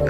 All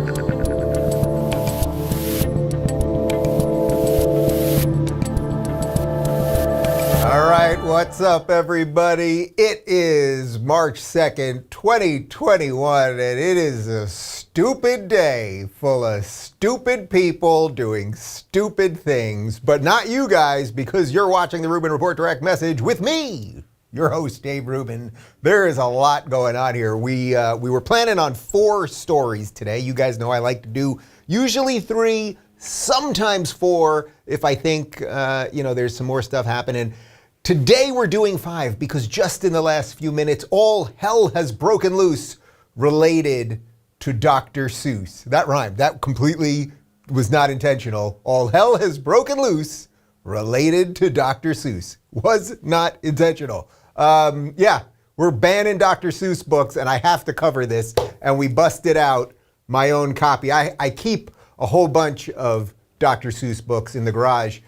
right, what's up, everybody? It is March 2nd, 2021, and it is a stupid day full of stupid people doing stupid things, but not you guys, because you're watching the Rubin Report Direct Message with me, your host, Dave Rubin. There is a lot going on here. We were planning on 4 stories today. You guys know I like to do usually 3, sometimes 4, if I think, there's some more stuff happening. Today we're doing 5 because just in the last few minutes, all hell has broken loose related to Dr. Seuss. That rhymed. That completely was not intentional. All hell has broken loose related to Dr. Seuss. Was not intentional. We're banning Dr. Seuss books, and I have to cover this, and we busted out my own copy. I keep a whole bunch of Dr. Seuss books in the garage.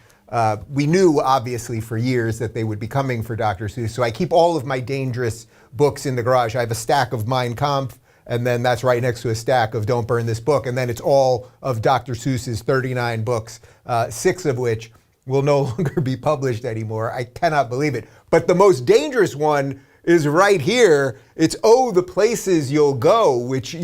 We knew, obviously, for years that they would be coming for Dr. Seuss, so I keep all of my dangerous books in the garage. I have a stack of Mein Kampf, and then that's right next to a stack of Don't Burn This Book, and then it's all of Dr. Seuss's 39 books, 6 of which will no longer be published anymore. I cannot believe it. But the most dangerous one is right here. It's Oh, the Places You'll Go, which,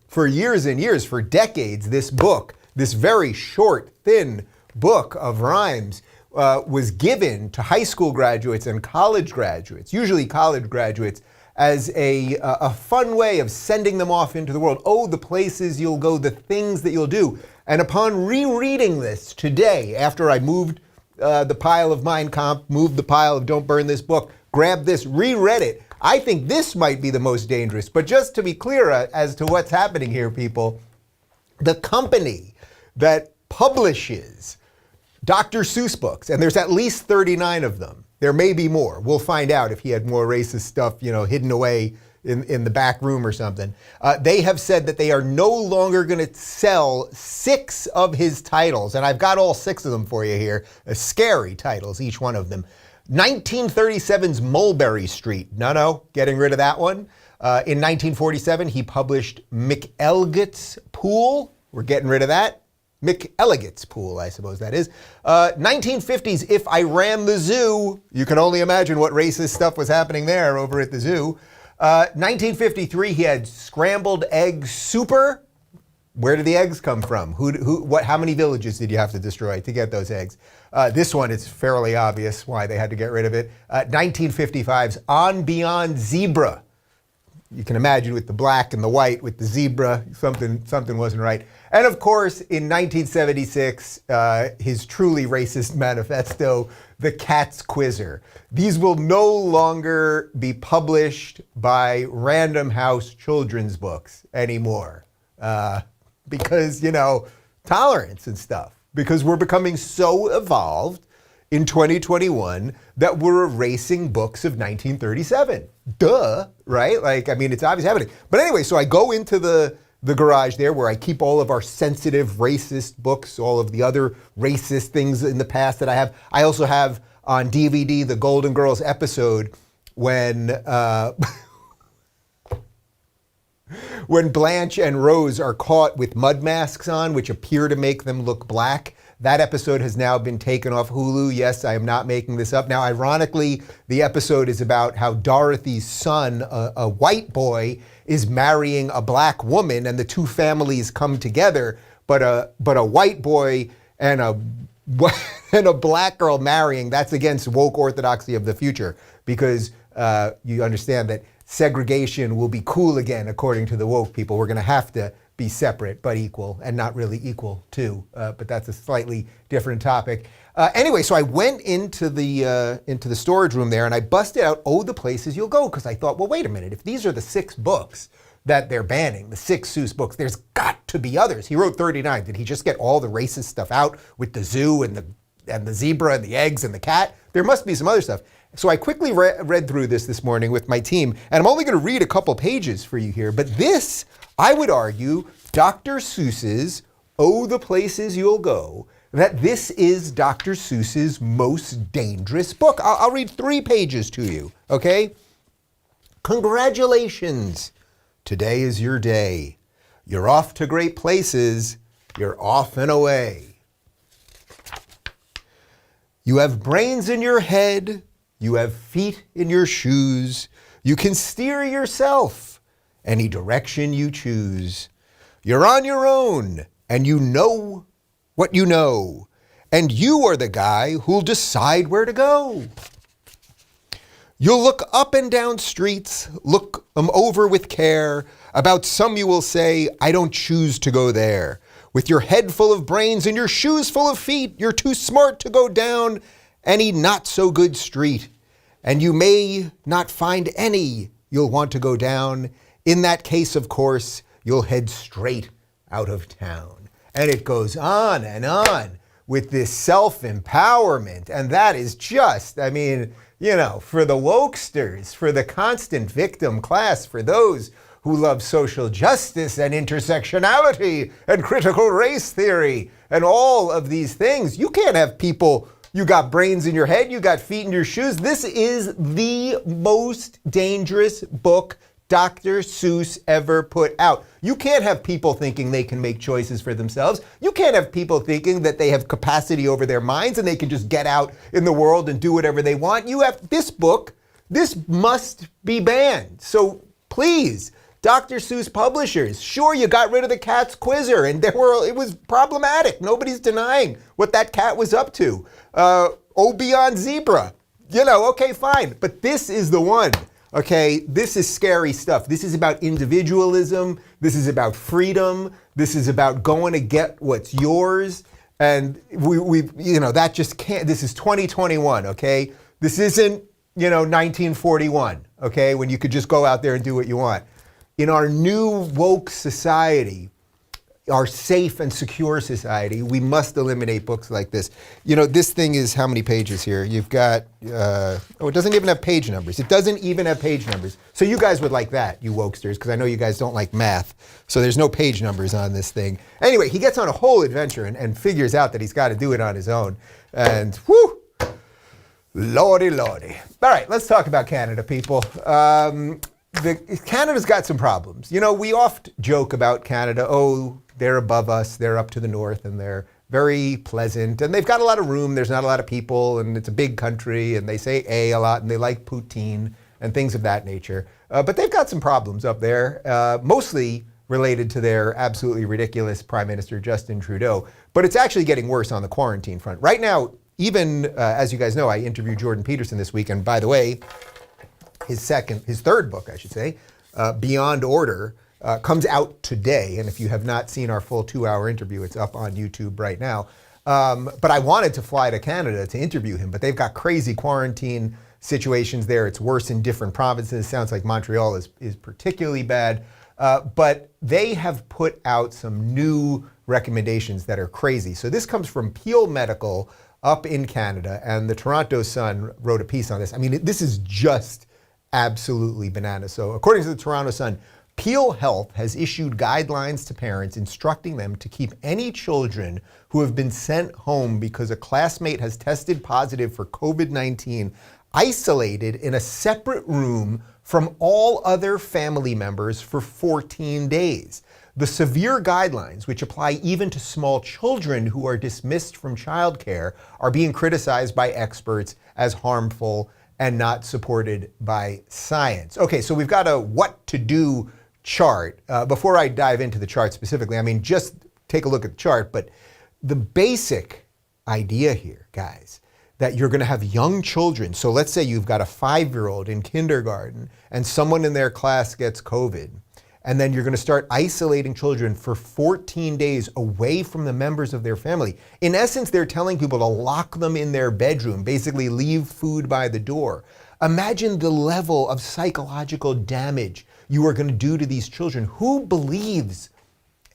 for years and years, for decades, this book, this very short, thin book of rhymes was given to high school graduates and college graduates, usually college graduates, as a fun way of sending them off into the world. Oh, the places you'll go, the things that you'll do. And upon rereading this today, after I moved the pile of Mein Kampf, moved the pile of Don't Burn This Book, grabbed this, reread it, I think this might be the most dangerous. But just to be clear as to what's happening here, people, the company that publishes Dr. Seuss books, and there's at least 39 of them. There may be more. We'll find out if he had more racist stuff, hidden away in the back room or something. They have said that they are no longer going to sell 6 of his titles, and I've got all 6 of them for you here. Scary titles, each one of them. 1937's Mulberry Street. No, getting rid of that one. In 1947, he published McElligot's Pool. We're getting rid of that. McElligot's Pool, I suppose that is. 1950s, If I Ran the Zoo. You can only imagine what racist stuff was happening there over at the zoo. 1953, he had Scrambled Egg Super. Where did the eggs come from? How many villages did you have to destroy to get those eggs? This one, it's fairly obvious why they had to get rid of it. 1955's On Beyond Zebra. You can imagine with the black and the white, with the zebra, something wasn't right. And of course, in 1976, his truly racist manifesto, The Cat's Quizzer. These will no longer be published by Random House children's books anymore. Because, tolerance and stuff. Because we're becoming so evolved in 2021 that we're erasing books of 1937. Duh, right? It's obviously happening. But anyway, so I go into the garage there where I keep all of our sensitive racist books, all of the other racist things in the past that I have. I also have on DVD the Golden Girls episode when when Blanche and Rose are caught with mud masks on, which appear to make them look black. That episode has now been taken off Hulu. Yes, I am not making this up. Now, ironically, the episode is about how Dorothy's son, a white boy, is marrying a black woman, and the two families come together. But a white boy and a black girl marrying, that's against woke orthodoxy of the future, because you understand that segregation will be cool again, according to the woke people. We're going to have to be separate but equal, and not really equal too. But that's a slightly different topic. Anyway, so I went into the storage room there, and I busted out Oh, the Places You'll Go, because I thought, well, wait a minute. If these are the 6 books that they're banning, the 6 Seuss books, there's got to be others. He wrote 39. Did he just get all the racist stuff out with the zoo and the zebra and the eggs and the cat? There must be some other stuff. So I quickly read through this morning with my team, and I'm only going to read a couple pages for you here. But this, I would argue, Dr. Seuss's Oh, the Places You'll Go, that this is Dr. Seuss's most dangerous book. I'll read 3 pages to you, okay? Congratulations. Today is your day. You're off to great places. You're off and away. You have brains in your head. You have feet in your shoes. You can steer yourself any direction you choose. You're on your own, and you know what you know. And you are the guy who'll decide where to go. You'll look up and down streets, look them over with care. About some you will say, I don't choose to go there. With your head full of brains and your shoes full of feet, you're too smart to go down any not so good street. And you may not find any you'll want to go down. In that case, of course, you'll head straight out of town. And it goes on and on with this self-empowerment. And that is just, I mean, you know, for the wokesters, for the constant victim class, for those who love social justice and intersectionality and critical race theory and all of these things. You can't have people, you got brains in your head, you got feet in your shoes. This is the most dangerous book Dr. Seuss ever put out. You can't have people thinking they can make choices for themselves. You can't have people thinking that they have capacity over their minds and they can just get out in the world and do whatever they want. You have this book, this must be banned. So please, Dr. Seuss publishers, sure, you got rid of the cat's quizzer and it was problematic. Nobody's denying what that cat was up to. Beyond Zebra, you know, okay, fine. But this is the one. Okay, this is scary stuff. This is about individualism. This is about freedom. This is about going to get what's yours. And we you know, that just can't, this is 2021, okay? This isn't, you know, 1941, okay? When you could just go out there and do what you want. In our new woke society, our safe and secure society, we must eliminate books like this. You know, this thing is how many pages here? You've got, it doesn't even have page numbers. It doesn't even have page numbers. So you guys would like that, you wokesters, because I know you guys don't like math. So there's no page numbers on this thing. Anyway, he gets on a whole adventure and figures out that he's got to do it on his own. And whew, lordy, lordy. All right, let's talk about Canada, people. Canada's got some problems. You know, we oft joke about Canada, oh, they're above us, they're up to the north, and they're very pleasant, and they've got a lot of room, there's not a lot of people, and it's a big country, and they say a lot, and they like poutine, and things of that nature. But they've got some problems up there, mostly related to their absolutely ridiculous Prime Minister Justin Trudeau. But it's actually getting worse on the quarantine front. Right now, even, as you guys know, I interviewed Jordan Peterson this week, and by the way, his third book, I should say, Beyond Order, comes out today. And if you have not seen our full 2-hour interview, it's up on YouTube right now. But I wanted to fly to Canada to interview him, but they've got crazy quarantine situations there. It's worse in different provinces. Sounds like Montreal is particularly bad. But they have put out some new recommendations that are crazy. So this comes from Peel Medical up in Canada, and the Toronto Sun wrote a piece on this. I mean, this is just absolutely bananas. So according to the Toronto Sun, Peel Health has issued guidelines to parents instructing them to keep any children who have been sent home because a classmate has tested positive for COVID-19 isolated in a separate room from all other family members for 14 days. The severe guidelines, which apply even to small children who are dismissed from childcare, are being criticized by experts as harmful and not supported by science. Okay, so we've got a what to do chart. Before I dive into the chart specifically, I mean, just take a look at the chart, but the basic idea here, guys, that you're gonna have young children. So let's say you've got a 5-year-old in kindergarten and someone in their class gets COVID, and then you're gonna start isolating children for 14 days away from the members of their family. In essence, they're telling people to lock them in their bedroom, basically leave food by the door. Imagine the level of psychological damage you are gonna do to these children. Who believes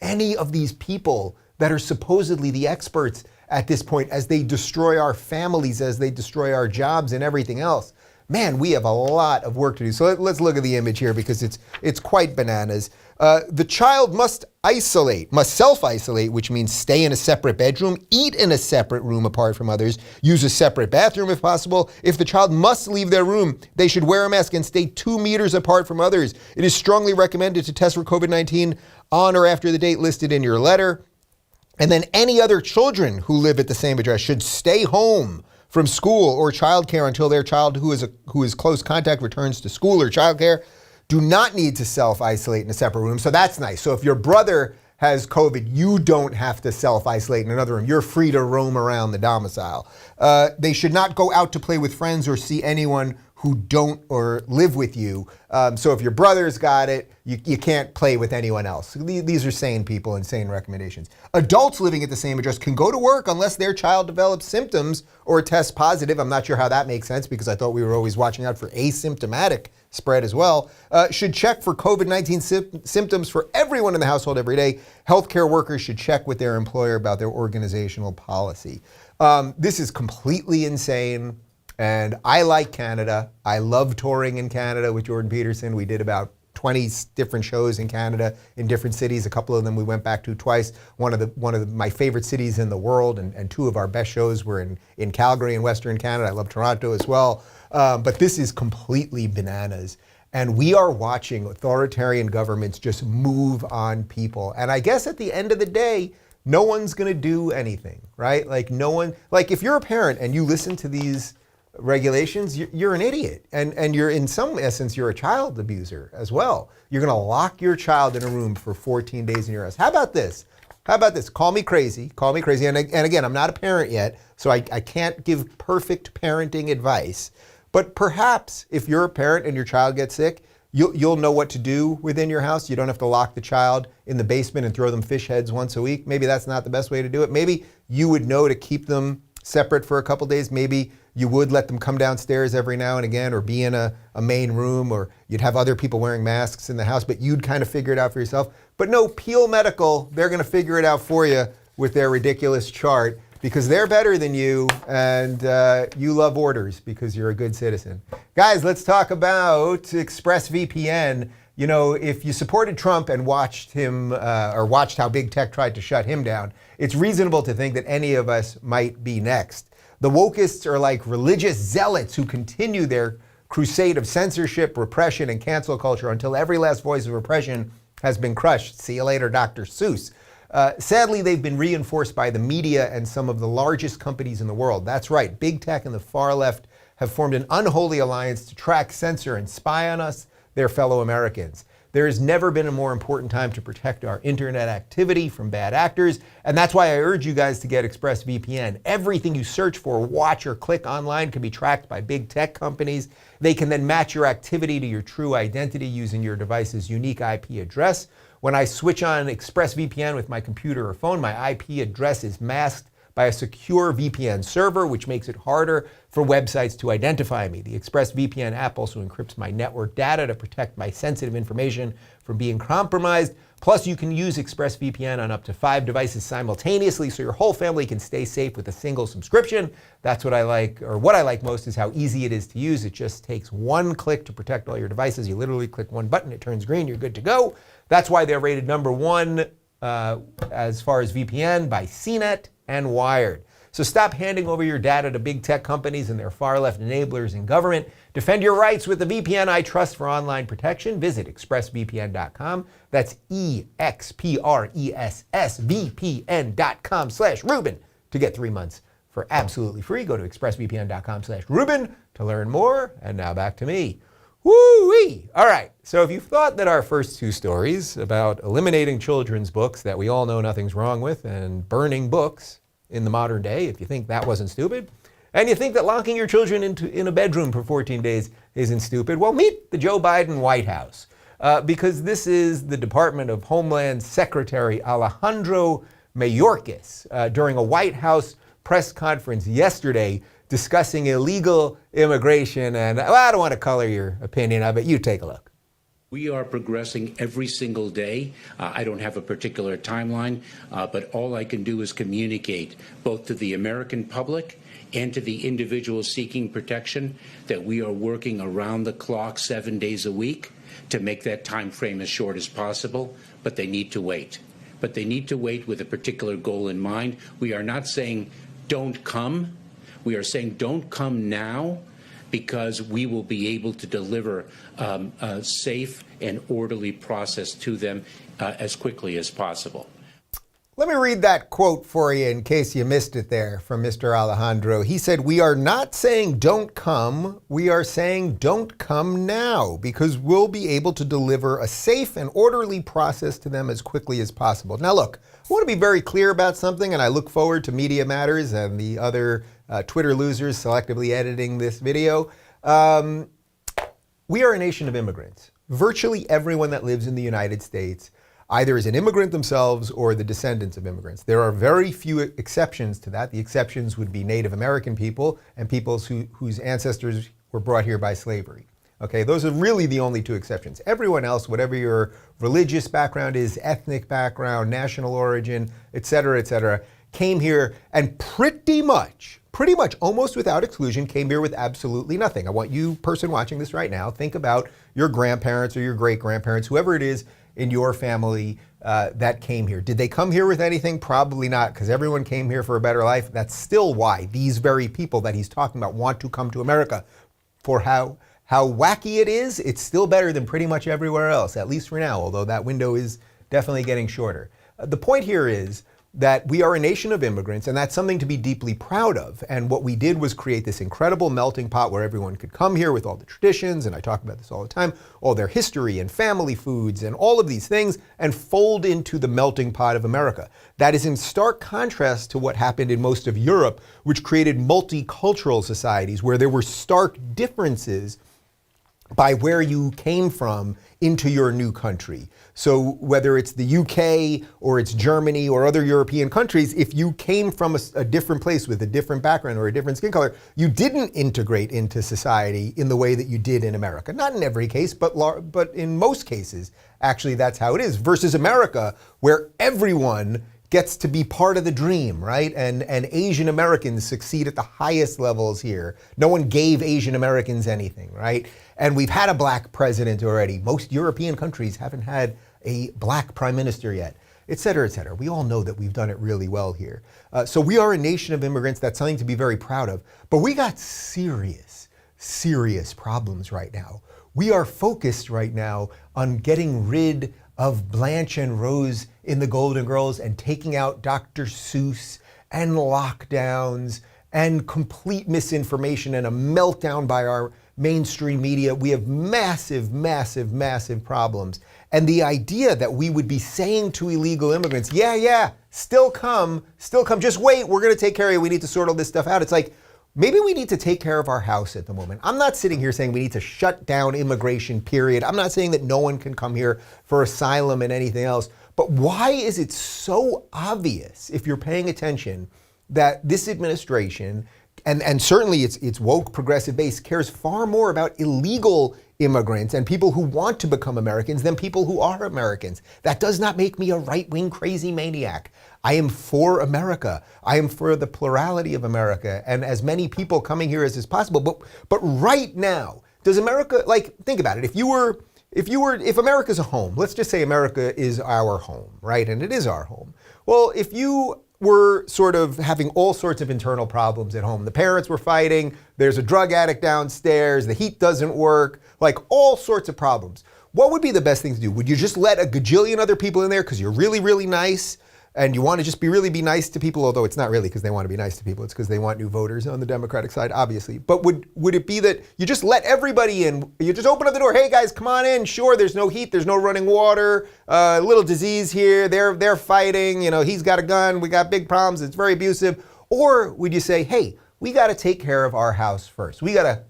any of these people that are supposedly the experts at this point as they destroy our families, as they destroy our jobs and everything else? Man, we have a lot of work to do. So let's look at the image here because it's quite bananas. The child must self-isolate, which means stay in a separate bedroom, eat in a separate room apart from others, use a separate bathroom if possible. If the child must leave their room, they should wear a mask and stay 2 meters apart from others. It is strongly recommended to test for COVID-19 on or after the date listed in your letter. And then any other children who live at the same address should stay home from school or childcare until their child who is close contact returns to school or childcare. Do not need to self-isolate in a separate room. So that's nice. So if your brother has COVID, you don't have to self-isolate in another room. You're free to roam around the domicile. They should not go out to play with friends or see anyone who don't or live with you. So if your brother's got it, you can't play with anyone else. These are sane people and sane recommendations. Adults living at the same address can go to work unless their child develops symptoms or tests positive. I'm not sure how that makes sense because I thought we were always watching out for asymptomatic spread as well. Should check for COVID-19 symptoms for everyone in the household every day. Healthcare workers should check with their employer about their organizational policy. This is completely insane. And I like Canada. I love touring in Canada with Jordan Peterson. We did about 20 different shows in Canada in different cities. A couple of them we went back to twice. One of my favorite cities in the world, and two of our best shows were in Calgary in Western Canada. I love Toronto as well. But this is completely bananas. And we are watching authoritarian governments just move on people. And I guess at the end of the day, no one's gonna do anything, right? Like if you're a parent and you listen to these regulations, you're an idiot. And you're, in some essence, you're a child abuser as well. You're gonna lock your child in a room for 14 days in your house. How about this? Call me crazy. And again, I'm not a parent yet, so I can't give perfect parenting advice. But perhaps if you're a parent and your child gets sick, you'll know what to do within your house. You don't have to lock the child in the basement and throw them fish heads once a week. Maybe that's not the best way to do it. Maybe you would know to keep them separate for a couple days. Maybe you would let them come downstairs every now and again or be in a main room, or you'd have other people wearing masks in the house, but you'd kind of figure it out for yourself. But no, Peel Medical, they're gonna figure it out for you with their ridiculous chart because they're better than you and you love orders because you're a good citizen. Guys, let's talk about ExpressVPN. You know, if you supported Trump and watched him or watched how big tech tried to shut him down, it's reasonable to think that any of us might be next. The wokeists are like religious zealots who continue their crusade of censorship, repression, and cancel culture until every last voice of repression has been crushed. See you later, Dr. Seuss. Sadly, they've been reinforced by the media and some of the largest companies in the world. That's right, big tech and the far left have formed an unholy alliance to track, censor, and spy on us, their fellow Americans. There has never been a more important time to protect our internet activity from bad actors, and that's why I urge you guys to get ExpressVPN. Everything you search for, watch, or click online can be tracked by big tech companies. They can then match your activity to your true identity using your device's unique IP address. When I switch on ExpressVPN with my computer or phone, my IP address is masked by a secure VPN server, which makes it harder for websites to identify me. The ExpressVPN app also encrypts my network data to protect my sensitive information from being compromised. Plus, you can use ExpressVPN on up to 5 devices simultaneously, so your whole family can stay safe with a single subscription. That's what I like, or what I like most is how easy it is to use. It just takes one click to protect all your devices. You literally click one button, it turns green, you're good to go. That's why they're rated #1 as far as VPN by CNET and Wired. So stop handing over your data to big tech companies and their far-left enablers in government. Defend your rights with the VPN I trust for online protection. Visit expressvpn.com. That's expressvpn.com/Rubin to get 3 months for absolutely free. Go to expressvpn.com/Rubin to learn more. And now back to me. Woo-wee! All right, so if you thought that our first 2 stories about eliminating children's books that we all know nothing's wrong with and burning books in the modern day, if you think that wasn't stupid, and you think that locking your children in a bedroom for 14 days isn't stupid, well, meet the Joe Biden White House. Because this is the Department of Homeland Secretary Alejandro Mayorkas during a White House press conference yesterday discussing illegal immigration, and well, I don't want to color your opinion of it. You take a look. We are progressing every single day. I don't have a particular timeline, but all I can do is communicate both to the American public and to the individuals seeking protection that we are working around the clock 7 days a week to make that time frame as short as possible, but they need to wait. But they need to wait with a particular goal in mind. We are not saying don't come. We are saying don't come now, because we will be able to deliver a safe and orderly process to them as quickly as possible. Let me read that quote for you in case you missed it there from Mr. Alejandro. He said, "We are not saying don't come, we are saying don't come now, because we'll be able to deliver a safe and orderly process to them as quickly as possible." Now look, I want to be very clear about something, and I look forward to Media Matters and the other Twitter losers selectively editing this video. We are a nation of immigrants. Virtually everyone that lives in the United States either is an immigrant themselves or the descendants of immigrants. There are very few exceptions to that. The exceptions would be Native American people and peoples whose ancestors were brought here by slavery. Okay, those are really the only two exceptions. Everyone else, whatever your religious background is, ethnic background, national origin, et cetera, came here and pretty much, almost without exclusion, came here with absolutely nothing. I want you, person watching this right now, think about your grandparents or your great-grandparents, whoever it is in your family that came here. Did they come here with anything? Probably not, because everyone came here for a better life. That's still why these very people that he's talking about want to come to America. For how wacky it is, it's still better than pretty much everywhere else, at least for now, although that window is definitely getting shorter. The point here is that we are a nation of immigrants, and that's something to be deeply proud of. And what we did was create this incredible melting pot where everyone could come here with all the traditions, and I talk about this all the time, all their history and family foods and all of these things, and fold into the melting pot of America. That is in stark contrast to what happened in most of Europe, which created multicultural societies where there were stark differences by where you came from into your new country. So whether it's the UK or it's Germany or other European countries, if you came from a different place with a different background or a different skin color, you didn't integrate into society in the way that you did in America. Not in every case, but in most cases, actually that's how it is. Versus America, where everyone gets to be part of the dream, right? And Asian Americans succeed at the highest levels here. No one gave Asian Americans anything, right? And we've had a black president already. Most European countries haven't had a black prime minister yet, et cetera, et cetera. We all know that we've done it really well here. So we are a nation of immigrants. That's something to be very proud of. But we got serious problems right now. We are focused right now on getting rid of Blanche and Rose in the Golden Girls and taking out Dr. Seuss and lockdowns and complete misinformation and a meltdown by our mainstream media. We have massive problems. And the idea that we would be saying to illegal immigrants, yeah, still come, just wait, we're gonna take care of you, we need to sort all this stuff out. It's like, maybe we need to take care of our house at the moment. I'm not sitting here saying we need to shut down immigration, period. I'm not saying that no one can come here for asylum and anything else. But why is it so obvious, if you're paying attention, that this administration, and certainly its woke progressive base, cares far more about illegal immigrants and people who want to become Americans than people who are Americans? That does not make me a right-wing crazy maniac. I am for America. I am for the plurality of America and as many people coming here as is possible. But right now, does America, like, think about it. If America's a home, let's just say America is our home, right? And it is our home. Well, if you were sort of having all sorts of internal problems at home, the parents were fighting, there's a drug addict downstairs, the heat doesn't work, like all sorts of problems. What would be the best thing to do? Would you just let a gajillion other people in there because you're really nice and you want to just really be nice to people, although it's not really because they want to be nice to people, it's because they want new voters on the Democratic side, obviously. But would it be that you just let everybody in, you just open up the door, hey guys, come on in, sure, there's no heat, there's no running water, a little disease here, they're fighting, he's got a gun, we got big problems, it's very abusive. Or would you say, hey, we got to take care of our house first. We got to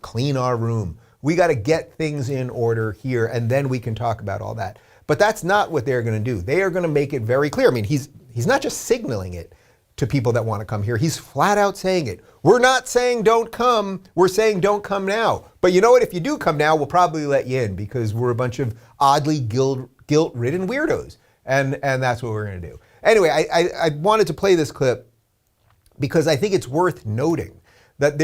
clean our room. We got to get things in order here, and then we can talk about all that. But that's not what they're going to do. They are going to make it very clear. I mean, he's not just signaling it to people that want to come here. He's flat out saying it. We're not saying don't come. We're saying don't come now. But you know what? If you do come now, we'll probably let you in because we're a bunch of oddly guilt-ridden weirdos. And that's what we're going to do. Anyway, I wanted to play this clip because I think it's worth noting that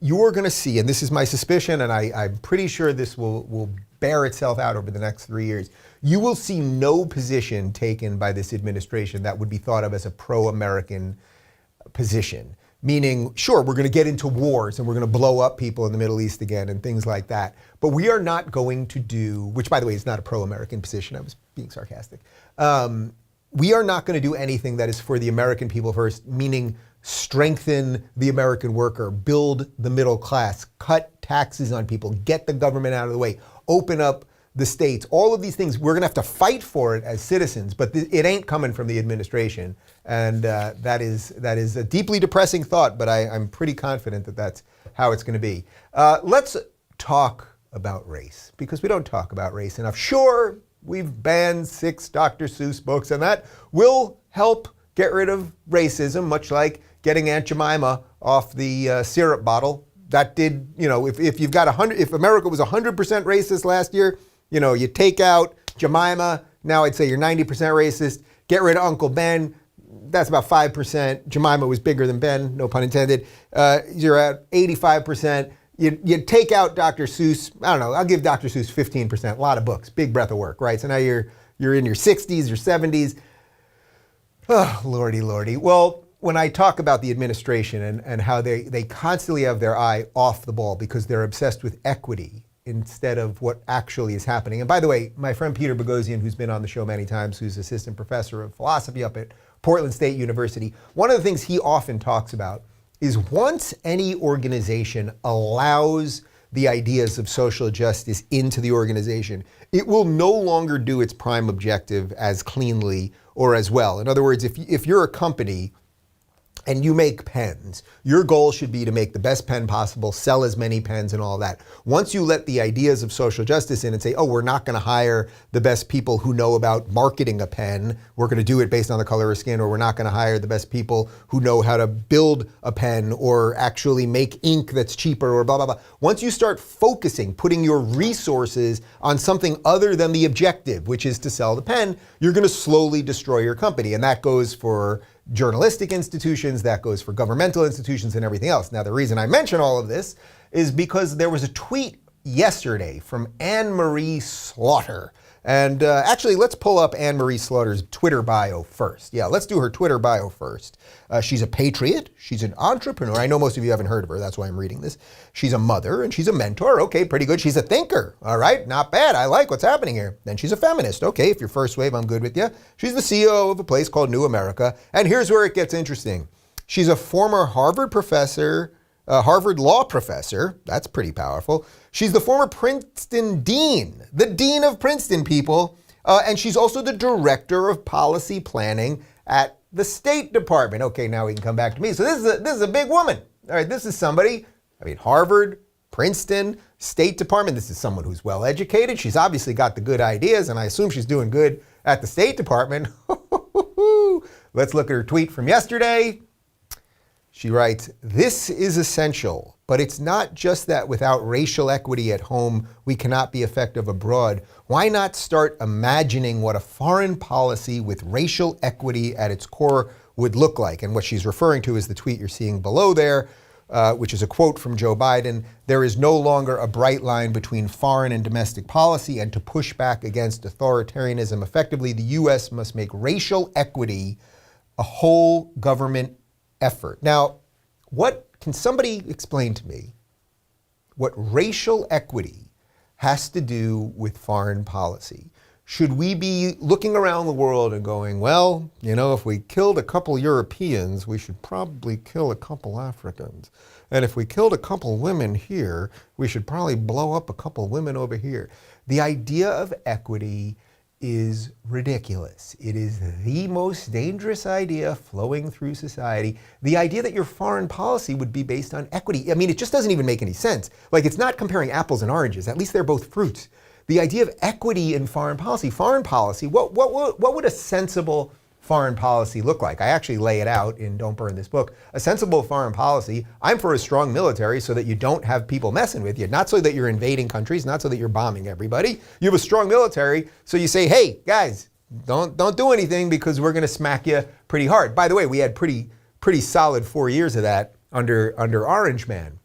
you're going to see, and this is my suspicion, and I'm pretty sure this will bear itself out over the next 3 years, you will see no position taken by this administration that would be thought of as a pro-American position. Meaning, sure, we're going to get into wars and we're going to blow up people in the Middle East again and things like that. But we are not going to do, which by the way is not a pro-American position, I was being sarcastic. We are not going to do anything that is for the American people first, meaning strengthen the American worker, build the middle class, cut taxes on people, get the government out of the way, open up the states. All of these things, we're going to have to fight for it as citizens, but it ain't coming from the administration. And that is a deeply depressing thought, but I'm pretty confident that that's how it's going to be. Let's talk about race, because we don't talk about race enough. Sure, we've banned 6 Dr. Seuss books, and that will help get rid of racism, much like getting Aunt Jemima off the syrup bottle. That did, if you've got if America was 100% racist last year, you take out Jemima, now I'd say you're 90% racist. Get rid of Uncle Ben, that's about 5%. Jemima was bigger than Ben, no pun intended. You're at 85%. You take out Dr. Seuss, I don't know, I'll give Dr. Seuss 15%, a lot of books, big breath of work, right? So now you're in your 60s, your 70s. Oh, lordy. Well, when I talk about the administration and how they constantly have their eye off the ball because they're obsessed with equity instead of what actually is happening. And by the way, my friend Peter Boghossian, who's been on the show many times, who's assistant professor of philosophy up at Portland State University, one of the things he often talks about is once any organization allows the ideas of social justice into the organization, it will no longer do its prime objective as cleanly or as well. In other words, if you're a company and you make pens, your goal should be to make the best pen possible, sell as many pens and all that. Once you let the ideas of social justice in and say, oh, we're not going to hire the best people who know about marketing a pen, we're going to do it based on the color of skin, or we're not going to hire the best people who know how to build a pen or actually make ink that's cheaper or blah, blah, blah. Once you start focusing, putting your resources on something other than the objective, which is to sell the pen, you're going to slowly destroy your company. And that goes for journalistic institutions, that goes for governmental institutions and everything else. Now, the reason I mention all of this is because there was a tweet yesterday from Anne Marie Slaughter. And actually, let's pull up Anne Marie Slaughter's Twitter bio first. Yeah, let's do her Twitter bio first. She's a patriot. She's an entrepreneur. I know most of you haven't heard of her. That's why I'm reading this. She's a mother and she's a mentor. Okay, pretty good. She's a thinker. All right, not bad. I like what's happening here. Then she's a feminist. Okay, if you're first wave, I'm good with you. She's the CEO of a place called New America. And here's where it gets interesting. She's a former Harvard professor, Harvard law professor. That's pretty powerful. She's the former Princeton dean, the dean of Princeton, people. And she's also the director of policy planning at the State Department. Okay, now we can come back to me. So this is a big woman. All right, this is somebody, Harvard, Princeton, State Department. This is someone who's well educated. She's obviously got the good ideas, and I assume she's doing good at the State Department. Let's look at her tweet from yesterday. She writes, "This is essential, but it's not just that without racial equity at home, we cannot be effective abroad. Why not start imagining what a foreign policy with racial equity at its core would look like?" And what she's referring to is the tweet you're seeing below there, which is a quote from Joe Biden. "There is no longer a bright line between foreign and domestic policy, and to push back against authoritarianism effectively, the U.S. must make racial equity a whole government effort." Now, can somebody explain to me what racial equity has to do with foreign policy? Should we be looking around the world and going, well, if we killed a couple Europeans, we should probably kill a couple Africans. And if we killed a couple women here, we should probably blow up a couple women over here. The idea of equity is ridiculous. It is the most dangerous idea flowing through society. The idea that your foreign policy would be based on equity, it just doesn't even make any sense. Like, it's not comparing apples and oranges. At least they're both fruits. The idea of equity in foreign policy, what would a sensible foreign policy look like? I actually lay it out in Don't Burn This Book. A sensible foreign policy, I'm for a strong military so that you don't have people messing with you, not so that you're invading countries, not so that you're bombing everybody. You have a strong military, so you say, hey, guys, don't do anything because we're going to smack you pretty hard. By the way, we had pretty solid 4 years of that under Orange Man.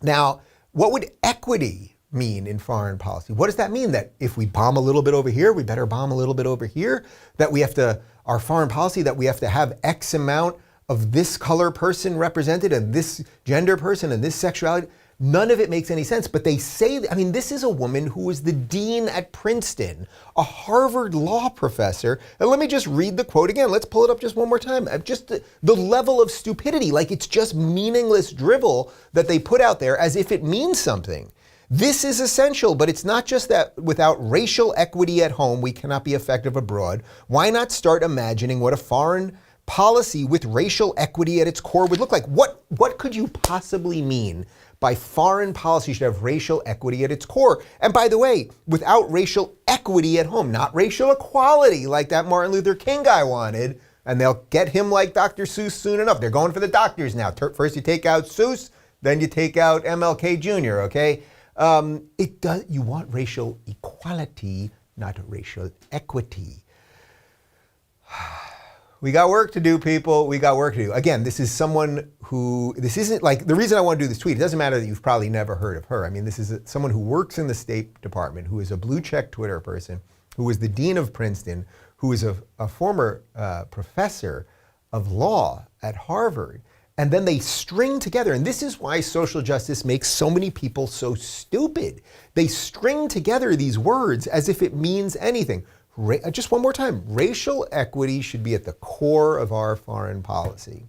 Now, what would equity mean in foreign policy? What does that mean? That if we bomb a little bit over here, we better bomb a little bit over here? That we have to, our foreign policy, that we have to have X amount of this color person represented and this gender person and this sexuality? None of it makes any sense, but they say, I mean, this is a woman who was the dean at Princeton, a Harvard law professor. And let me just read the quote again. Let's pull it up just one more time. Just the level of stupidity, like it's just meaningless drivel that they put out there as if it means something. This is essential, but it's not just that without racial equity at home, we cannot be effective abroad. Why not start imagining what a foreign policy with racial equity at its core would look like? What could you possibly mean by foreign policy should have racial equity at its core? And by the way, without racial equity at home, not racial equality like that Martin Luther King guy wanted, and they'll get him like Dr. Seuss soon enough. They're going for the doctors now. First you take out Seuss, then you take out MLK Jr., okay? You want racial equality, not racial equity. We got work to do, people. We got work to do. Again, this is someone who, this isn't like, the reason I want to do this tweet, it doesn't matter that you've probably never heard of her. I mean, this is someone who works in the State Department, who is a blue check Twitter person, who was the dean of Princeton, who is a former professor of law at Harvard. And then they string together, and this is why social justice makes so many people so stupid. They string together these words as if it means anything. Just one more time, racial equity should be at the core of our foreign policy.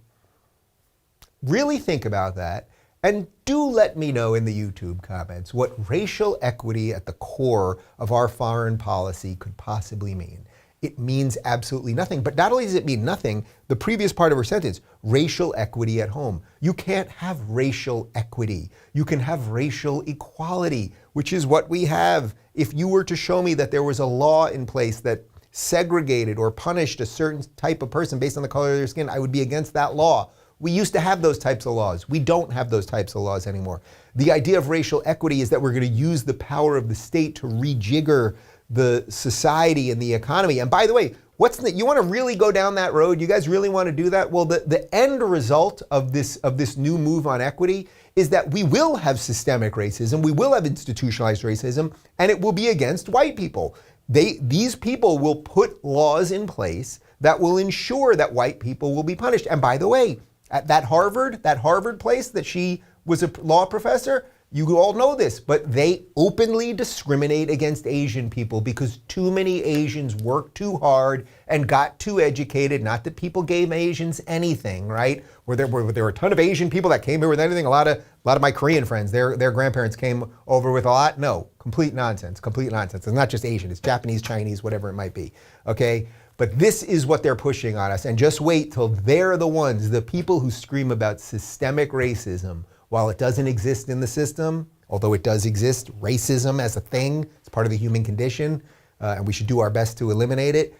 Really think about that, and do let me know in the YouTube comments what racial equity at the core of our foreign policy could possibly mean. It means absolutely nothing. But not only does it mean nothing, the previous part of her sentence, racial equity at home. You can't have racial equity. You can have racial equality, which is what we have. If you were to show me that there was a law in place that segregated or punished a certain type of person based on the color of their skin, I would be against that law. We used to have those types of laws. We don't have those types of laws anymore. The idea of racial equity is that we're going to use the power of the state to rejigger the society and the economy. And by the way, you want to really go down that road? You guys really want to do that? Well, the end result of this new move on equity is that we will have systemic racism, we will have institutionalized racism, and it will be against white people. These people will put laws in place that will ensure that white people will be punished. And by the way, at that Harvard place that she was a law professor, you all know this, but they openly discriminate against Asian people because too many Asians worked too hard and got too educated. Not that people gave Asians anything, right? Were there a ton of Asian people that came here with anything? A lot of my Korean friends, their grandparents came over with a lot. No, complete nonsense. It's not just Asian, it's Japanese, Chinese, whatever it might be, okay? But this is what they're pushing on us, and just wait till they're the ones, the people who scream about systemic racism. While it doesn't exist in the system, although it does exist, racism as a thing, it's part of the human condition, and we should do our best to eliminate it,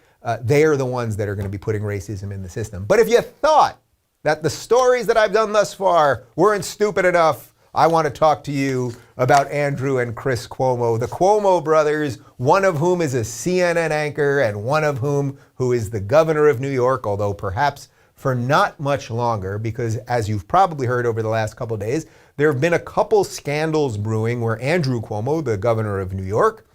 they are the ones that are going to be putting racism in the system. But if you thought that the stories that I've done thus far weren't stupid enough, I want to talk to you about Andrew and Chris Cuomo, the Cuomo brothers, one of whom is a CNN anchor and one of whom who is the governor of New York, although perhaps for not much longer, because as you've probably heard over the last couple of days, there have been a couple scandals brewing where Andrew Cuomo, the governor of New York,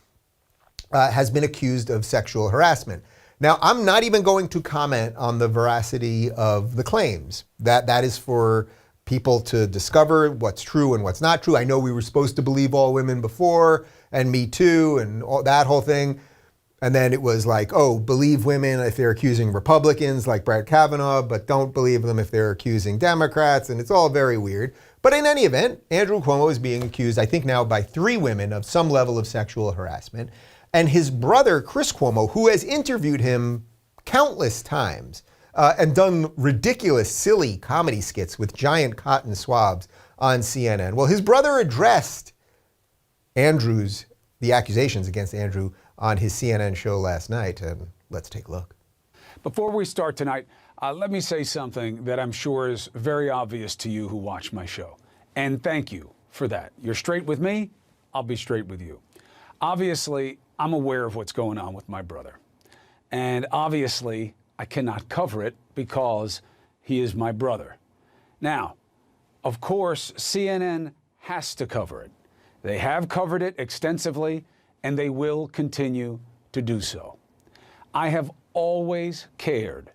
has been accused of sexual harassment. Now, I'm not even going to comment on the veracity of the claims. That is for people to discover what's true and what's not true. I know we were supposed to believe all women before, and Me Too, and all that whole thing. And then it was like, oh, believe women if they're accusing Republicans like Brett Kavanaugh, but don't believe them if they're accusing Democrats, and it's all very weird. But in any event, Andrew Cuomo is being accused, I think now by 3 women of some level of sexual harassment. And his brother, Chris Cuomo, who has interviewed him countless times and done ridiculous, silly comedy skits with giant cotton swabs on CNN. Well, his brother addressed the accusations against Andrew on his CNN show last night, and let's take a look. Before we start tonight, let me say something that I'm sure is very obvious to you who watch my show. And thank you for that. You're straight with me, I'll be straight with you. Obviously, I'm aware of what's going on with my brother. And obviously, I cannot cover it because he is my brother. Now, of course, CNN has to cover it. They have covered it extensively, and they will continue to do so. I have always cared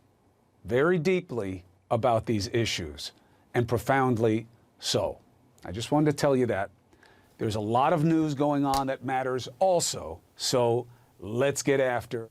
very deeply about these issues, and profoundly so. I just wanted to tell you that. There's a lot of news going on that matters also, so let's get after.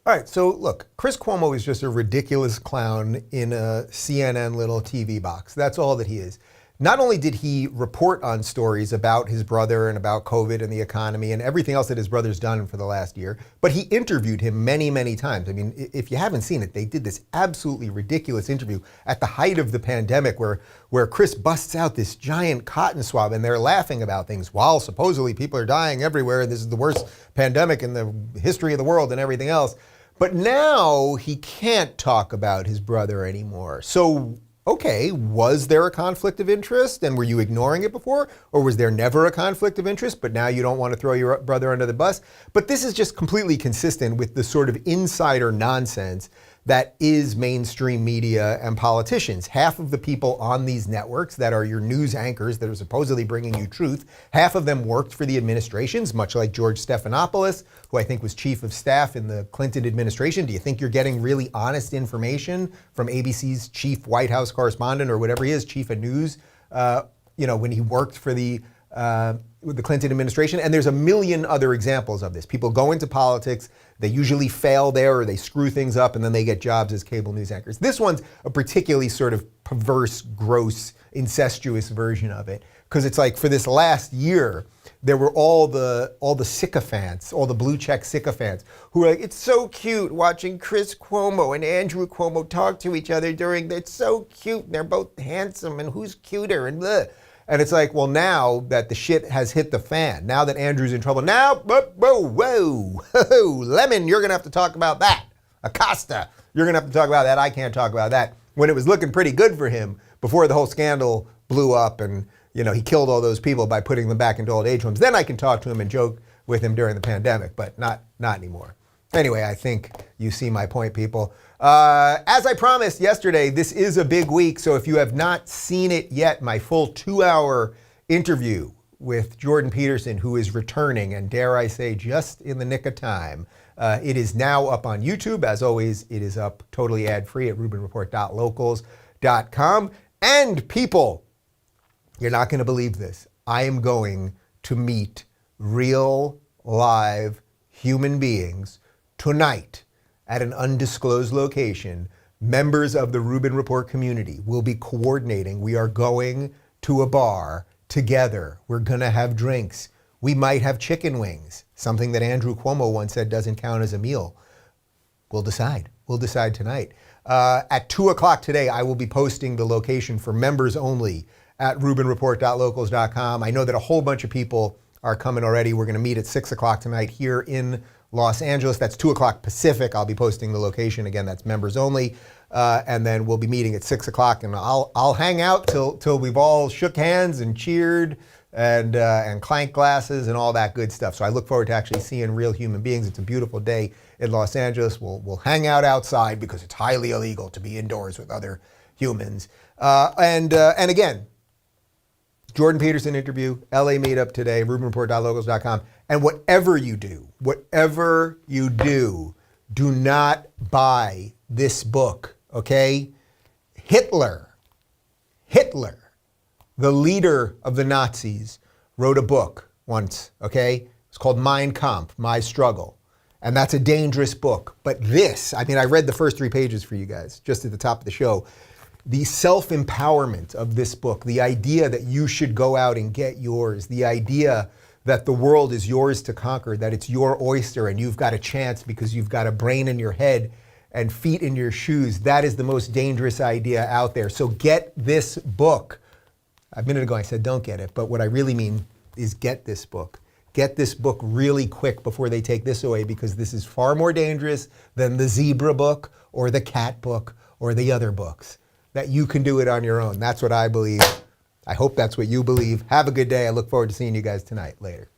All right, so look, Chris Cuomo is just a ridiculous clown in a CNN little TV box. That's all that he is. Not only did he report on stories about his brother and about COVID and the economy and everything else that his brother's done for the last year, but he interviewed him many, many times. I mean, if you haven't seen it, they did this absolutely ridiculous interview at the height of the pandemic where Chris busts out this giant cotton swab and they're laughing about things while supposedly people are dying everywhere. This is the worst pandemic in the history of the world and everything else. But now he can't talk about his brother anymore. So, okay, was there a conflict of interest and were you ignoring it before? Or was there never a conflict of interest, but now you don't want to throw your brother under the bus? But this is just completely consistent with the sort of insider nonsense that is mainstream media and politicians. Half of the people on these networks that are your news anchors that are supposedly bringing you truth, half of them worked for the administrations, much like George Stephanopoulos, who I think was chief of staff in the Clinton administration. Do you think you're getting really honest information from ABC's chief White House correspondent or whatever he is, chief of news, when he worked for the Clinton administration? And there's a million other examples of this. People go into politics, they usually fail there or they screw things up and then they get jobs as cable news anchors. This one's a particularly sort of perverse, gross, incestuous version of it. Because it's like for this last year, there were all the sycophants, all the blue check sycophants who were like, it's so cute watching Chris Cuomo and Andrew Cuomo talk to each other it's so cute. They're both handsome and who's cuter and blah. And it's like, well, now that the shit has hit the fan, now that Andrew's in trouble, now, whoa, Lemon, you're going to have to talk about that. Acosta, you're going to have to talk about that. I can't talk about that. When it was looking pretty good for him before the whole scandal blew up and, he killed all those people by putting them back into old age homes, then I can talk to him and joke with him during the pandemic, but not anymore. Anyway, I think you see my point, people. As I promised yesterday, this is a big week, so if you have not seen it yet, my full 2-hour interview with Jordan Peterson, who is returning, and dare I say, just in the nick of time, it is now up on YouTube. As always, it is up totally ad-free at rubinreport.locals.com. And people, you're not going to believe this. I am going to meet real, live human beings tonight at an undisclosed location. Members of the Rubin Report community will be coordinating. We are going to a bar together. We're going to have drinks. We might have chicken wings, something that Andrew Cuomo once said doesn't count as a meal. We'll decide. We'll decide tonight. At 2 o'clock today, I will be posting the location for members only at rubinreport.locals.com. I know that a whole bunch of people are coming already. We're going to meet at 6 o'clock tonight here in Los Angeles. That's 2 o'clock Pacific. I'll be posting the location. Again, that's members only. And then we'll be meeting at 6 o'clock, and I'll hang out till we've all shook hands and cheered and clank glasses and all that good stuff. So I look forward to actually seeing real human beings. It's a beautiful day in Los Angeles. We'll hang out outside because it's highly illegal to be indoors with other humans. And again, Jordan Peterson interview, LA meetup today, rubinreport.locals.com. And whatever you do, do not buy this book, okay? Hitler, the leader of the Nazis, wrote a book once, okay? It's called Mein Kampf, My Struggle. And that's a dangerous book. But this, I read the first 3 pages for you guys, just at the top of the show. The self-empowerment of this book, the idea that you should go out and get yours, the idea that the world is yours to conquer, that it's your oyster and you've got a chance because you've got a brain in your head and feet in your shoes, that is the most dangerous idea out there. So get this book. A minute ago I said don't get it, but what I really mean is get this book. Get this book really quick before they take this away, because this is far more dangerous than the zebra book or the cat book or the other books. That you can do it on your own. That's what I believe. I hope that's what you believe. Have a good day. I look forward to seeing you guys tonight. Later.